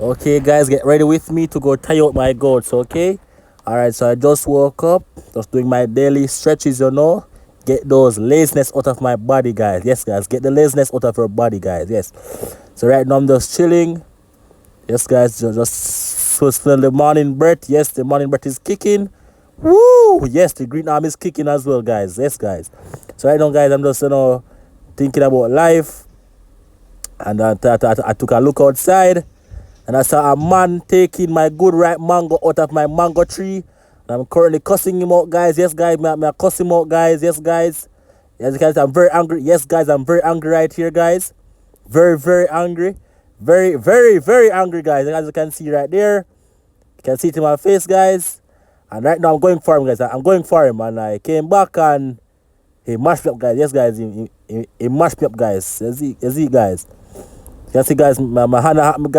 Okay, guys, get ready with me to go tie out my goats, okay? Alright, so I just woke up, just doing my daily stretches, Get those laziness out of my body, guys. Yes, guys, get the laziness out of your body, guys. Yes. So right now I'm just chilling. Yes, guys, just feel the morning breath. Yes, the morning breath is kicking. Woo! Yes, the green arm is kicking as well, guys. Yes, guys. So right now, guys, I'm just, thinking about life. And I took a look outside. And I saw a man taking my good ripe mango out of my mango tree. And I'm currently cussing him out, guys. Yes, guys, I cuss him out, guys. Yes, guys. Yes, guys, I'm very angry. Yes, guys, I'm very angry right here, guys. Very, very angry. Very, very, very angry, guys. As you can see right there. You can see it in my face, guys. And right now I'm going for him, guys. I'm going for him. And I came back and he mashed me up, guys. Yes, guys, he mashed me up, guys. You see, guys. You can see, guys, my hand,